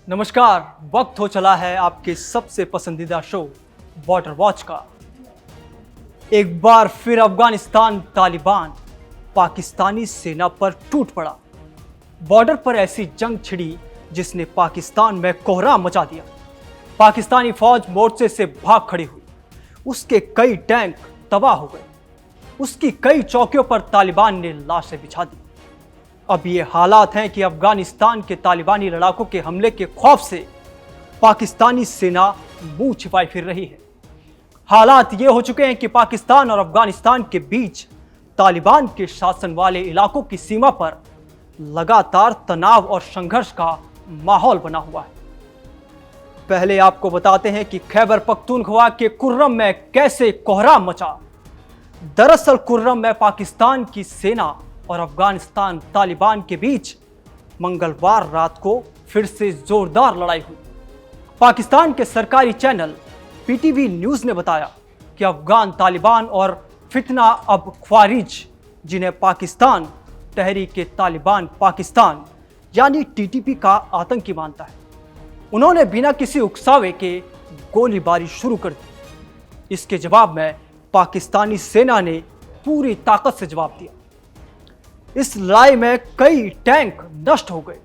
नमस्कार। वक्त हो चला है आपके सबसे पसंदीदा शो बॉर्डर वॉच का। एक बार फिर अफगानिस्तान तालिबान पाकिस्तानी सेना पर टूट पड़ा। बॉर्डर पर ऐसी जंग छिड़ी जिसने पाकिस्तान में कोहराम मचा दिया। पाकिस्तानी फौज मोर्चे से भाग खड़ी हुई, उसके कई टैंक तबाह हो गए, उसकी कई चौकियों पर तालिबान ने लाशें बिछा दी। अब ये हालात हैं कि अफगानिस्तान के तालिबानी लड़ाकों के हमले के खौफ से पाकिस्तानी सेना मुंह छिपाए फिर रही है। हालात ये हो चुके हैं कि पाकिस्तान और अफगानिस्तान के बीच तालिबान के शासन वाले इलाकों की सीमा पर लगातार तनाव और संघर्ष का माहौल बना हुआ है। पहले आपको बताते हैं कि खैबर पख्तूनख्वा के कुर्रम में कैसे कोहराम मचा। दरअसल कुर्रम में पाकिस्तान की सेना और अफगानिस्तान तालिबान के बीच मंगलवार रात को फिर से जोरदार लड़ाई हुई। पाकिस्तान के सरकारी चैनल पीटीवी न्यूज़ ने बताया कि अफगान तालिबान और फितना अब ख्वारिज, जिन्हें पाकिस्तान तहरीक तालिबान पाकिस्तान यानी टीटीपी का आतंकी मानता है, उन्होंने बिना किसी उकसावे के गोलीबारी शुरू कर दी। इसके जवाब में पाकिस्तानी सेना ने पूरी ताकत से जवाब दिया। इस लड़ाई में कई टैंक नष्ट हो गए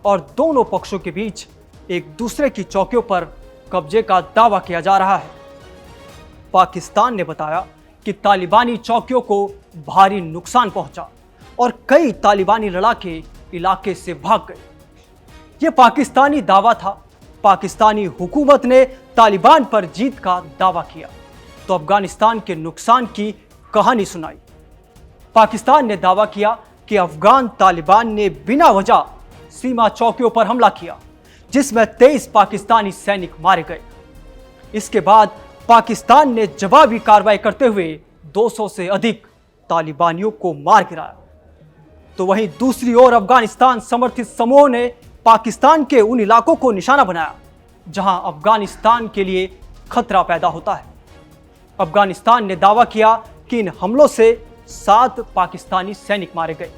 और दोनों पक्षों के बीच एक दूसरे की चौकियों पर कब्जे का दावा किया जा रहा है। पाकिस्तान ने बताया कि तालिबानी चौकियों को भारी नुकसान पहुंचा और कई तालिबानी लड़ाके इलाके से भाग गए। यह पाकिस्तानी दावा था। पाकिस्तानी हुकूमत ने तालिबान पर जीत का दावा किया तो अफगानिस्तान के नुकसान की कहानी सुनाई। पाकिस्तान ने दावा किया कि अफगान तालिबान ने बिना वजह सीमा चौकियों पर हमला किया, जिसमें 23 पाकिस्तानी सैनिक मारे गए। इसके बाद पाकिस्तान ने जवाबी कार्रवाई करते हुए 200 से अधिक तालिबानियों को मार गिराया। तो वहीं दूसरी ओर अफगानिस्तान समर्थित समूहों ने पाकिस्तान के उन इलाकों को निशाना बनाया जहां अफगानिस्तान के लिए खतरा पैदा होता है। अफगानिस्तान ने दावा किया कि इन हमलों से 7 पाकिस्तानी सैनिक मारे गए।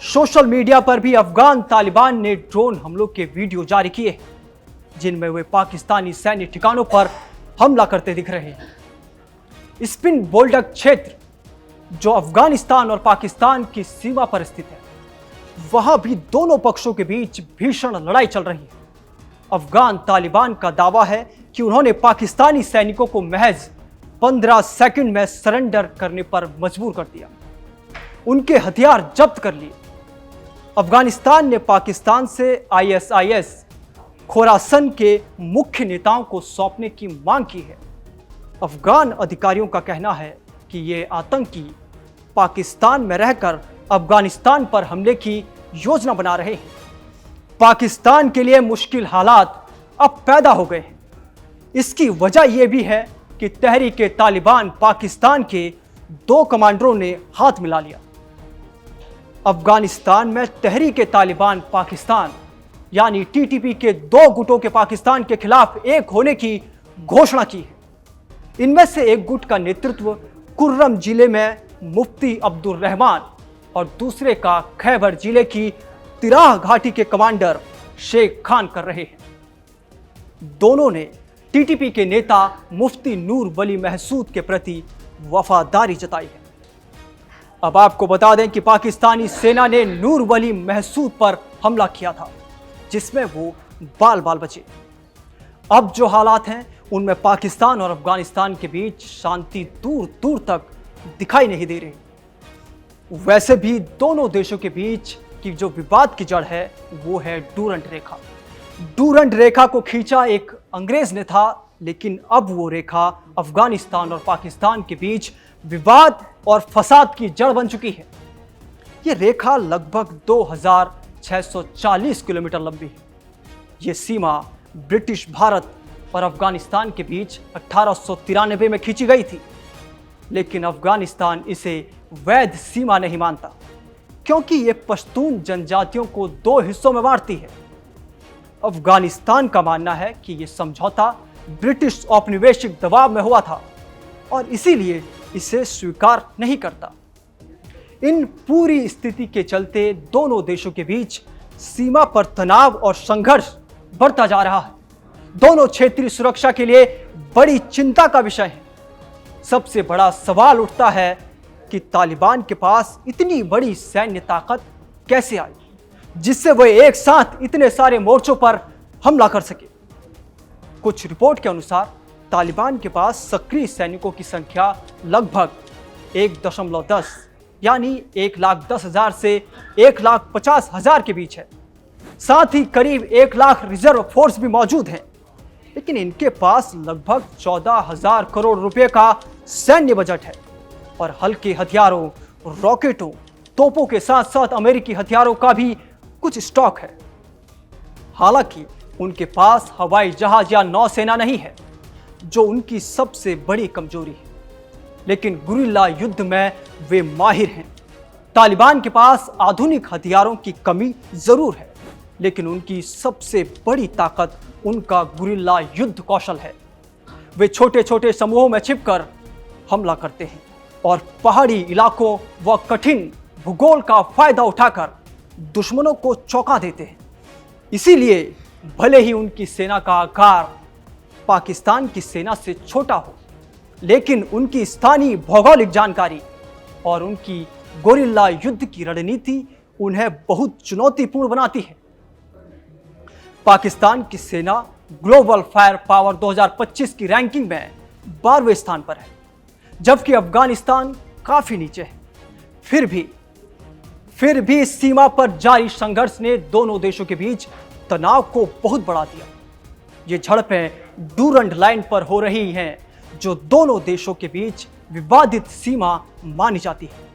सोशल मीडिया पर भी अफगान तालिबान ने ड्रोन हमलों के वीडियो जारी किए जिनमें वे पाकिस्तानी सैन्य ठिकानों पर हमला करते दिख रहे हैं। स्पिन बोल्डक क्षेत्र, जो अफगानिस्तान और पाकिस्तान की सीमा पर स्थित है, वहां भी दोनों पक्षों के बीच भीषण लड़ाई चल रही है। अफगान तालिबान का दावा है कि उन्होंने पाकिस्तानी सैनिकों को महज 15 सेकंड में सरेंडर करने पर मजबूर कर दिया, उनके हथियार जब्त कर लिए। अफगानिस्तान ने पाकिस्तान से ISIS खोरासन के मुख्य नेताओं को सौंपने की मांग की है। अफगान अधिकारियों का कहना है कि ये आतंकी पाकिस्तान में रहकर अफगानिस्तान पर हमले की योजना बना रहे हैं। पाकिस्तान के लिए मुश्किल हालात अब पैदा हो गए हैं। इसकी वजह यह भी है कि तहरीक तालिबान पाकिस्तान के 2 कमांडरों ने हाथ मिला लिया। अफगानिस्तान में तहरीक तालिबान पाकिस्तान यानी टीटीपी के 2 गुटों के पाकिस्तान के खिलाफ एक होने की घोषणा की है। इनमें से एक गुट का नेतृत्व कुर्रम जिले में मुफ्ती अब्दुल रहमान और दूसरे का खैबर जिले की तिराह घाटी के कमांडर शेख खान कर रहे हैं। दोनों ने टीटीपी के नेता मुफ्ती नूर वली महसूद के प्रति वफादारी जताई है। अब आपको बता दें कि पाकिस्तानी सेना ने नूर वली महसूद पर हमला किया था, जिसमें वो बाल बाल बचे। अब जो हालात हैं उनमें पाकिस्तान और अफगानिस्तान के बीच शांति दूर दूर तक दिखाई नहीं दे रही। वैसे भी दोनों देशों के बीच की जो विवाद की जड़ है वो है डूरंट रेखा। डूरंट रेखा को खींचा एक अंग्रेज ने था, लेकिन अब वो रेखा अफगानिस्तान और पाकिस्तान के बीच विवाद और फसाद की जड़ बन चुकी है। ये रेखा लगभग 2640 किलोमीटर लंबी है। ये सीमा ब्रिटिश भारत और अफगानिस्तान के बीच 1893 में खींची गई थी, लेकिन अफगानिस्तान इसे वैध सीमा नहीं मानता क्योंकि ये पश्तून जनजातियों को 2 हिस्सों में बांटती है। अफगानिस्तान का मानना है कि यह समझौता ब्रिटिश औपनिवेशिक दबाव में हुआ था और इसीलिए इसे स्वीकार नहीं करता। इन पूरी स्थिति के चलते दोनों देशों के बीच सीमा पर तनाव और संघर्ष बढ़ता जा रहा है। दोनों क्षेत्रीय सुरक्षा के लिए बड़ी चिंता का विषय है। सबसे बड़ा सवाल उठता है कि तालिबान के पास इतनी बड़ी सैन्य ताकत कैसे आई, जिससे वह एक साथ इतने सारे मोर्चों पर हमला कर सके। कुछ रिपोर्ट के अनुसार तालिबान के पास सक्रिय सैनिकों की संख्या लगभग 1.10 यानी 1,10,000 से 1,50,000 के बीच है। साथ ही करीब 1 लाख रिजर्व फोर्स भी मौजूद है। लेकिन इनके पास लगभग 14,000 करोड़ रुपए का सैन्य बजट है और हल्के हथियारों, रॉकेटों, तोपों के साथ साथ अमेरिकी हथियारों का भी कुछ स्टॉक है। हालांकि उनके पास हवाई जहाज या नौसेना नहीं है, जो उनकी सबसे बड़ी कमजोरी है। लेकिन गुरिल्ला युद्ध में वे माहिर हैं। तालिबान के पास आधुनिक हथियारों की कमी जरूर है, लेकिन उनकी सबसे बड़ी ताकत उनका गुरिल्ला युद्ध कौशल है। वे छोटे छोटे समूहों में छिपकर हमला करते हैं और पहाड़ी इलाकों व कठिन भूगोल का फायदा उठाकर दुश्मनों को चौंका देते हैं। इसीलिए भले ही उनकी सेना का आकार पाकिस्तान की सेना से छोटा हो, लेकिन उनकी स्थानीय भौगोलिक जानकारी और उनकी गोरिल्ला युद्ध की रणनीति उन्हें बहुत चुनौतीपूर्ण बनाती है। पाकिस्तान की सेना ग्लोबल फायर पावर 2025 की रैंकिंग में 12वें स्थान पर है, जबकि अफगानिस्तान काफी नीचे है। फिर भी इस सीमा पर जारी संघर्ष ने दोनों देशों के बीच तनाव को बहुत बढ़ा दिया। ये झड़पें डूरंड लाइन पर हो रही हैं, जो दोनों देशों के बीच विवादित सीमा मानी जाती है।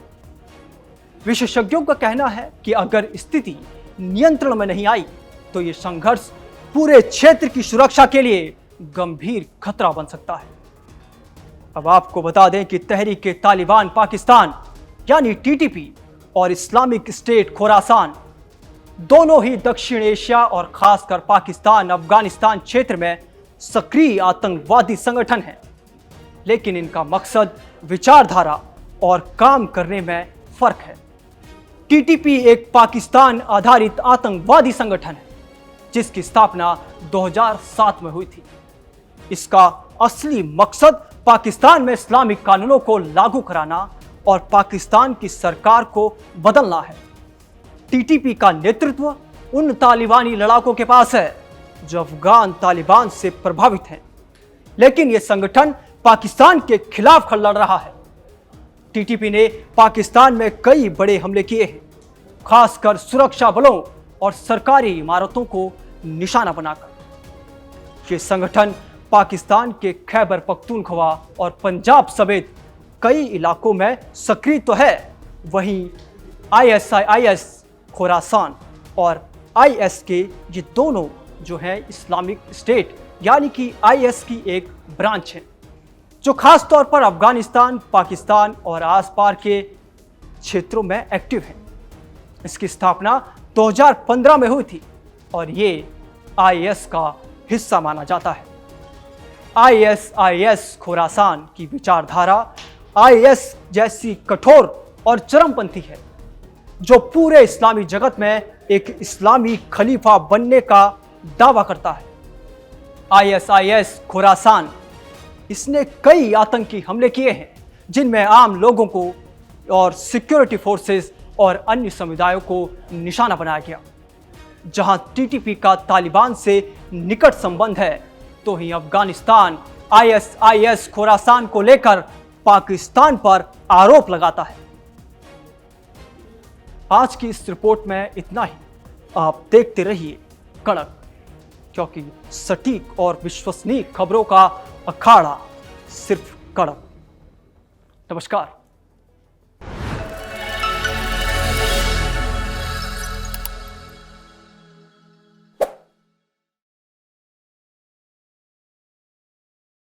विशेषज्ञों का कहना है कि अगर स्थिति नियंत्रण में नहीं आई तो ये संघर्ष पूरे क्षेत्र की सुरक्षा के लिए गंभीर खतरा बन सकता है। अब आपको बता दें कि तहरीक-ए-तालिबान पाकिस्तान यानी टीटीपी और इस्लामिक स्टेट खोरासान दोनों ही दक्षिण एशिया और खासकर पाकिस्तान अफगानिस्तान क्षेत्र में सक्रिय आतंकवादी संगठन हैं। लेकिन इनका मकसद, विचारधारा और काम करने में फर्क है। टीटीपी एक पाकिस्तान आधारित आतंकवादी संगठन है, जिसकी स्थापना 2007 में हुई थी। इसका असली मकसद पाकिस्तान में इस्लामिक कानूनों को लागू कराना और पाकिस्तान की सरकार को बदलना है। टीटीपी का नेतृत्व उन तालिबानी लड़ाकों के पास है जो अफगान तालिबान से प्रभावित हैं, लेकिन यह संगठन पाकिस्तान के खिलाफ लड़ रहा है। टीटीपी ने पाकिस्तान में कई बड़े हमले किए हैं, खासकर सुरक्षा बलों और सरकारी इमारतों को निशाना बनाकर। यह संगठन पाकिस्तान के खैबर पख्तूनख्वा और पंजाब समेत कई इलाकों में सक्रिय तो है, वहीं आईएसआईएस खोरासान और आईएसके, ये दोनों जो है इस्लामिक स्टेट यानी कि आईएस की एक ब्रांच है, जो खास तौर पर अफगानिस्तान, पाकिस्तान और आसपास के क्षेत्रों में एक्टिव है। इसकी स्थापना 2015 में हुई थी और ये आईएस का हिस्सा माना जाता है। आईएस खोरासान की विचारधारा आईएस जैसी कठोर और चरमपंथी है, जो पूरे इस्लामी जगत में एक इस्लामी खलीफा बनने का दावा करता है। आईएस खोरासान इसने कई आतंकी हमले किए हैं, जिनमें आम लोगों को और सिक्योरिटी फोर्सेस और अन्य समुदायों को निशाना बनाया गया। जहां टीटीपी का तालिबान से निकट संबंध है, तो ही अफगानिस्तान आईएस खोरासान को लेकर पाकिस्तान पर आरोप लगाता है। आज की इस रिपोर्ट में इतना ही। आप देखते रहिए कड़क, क्योंकि सटीक और विश्वसनीय खबरों का अखाड़ा सिर्फ कड़क। नमस्कार।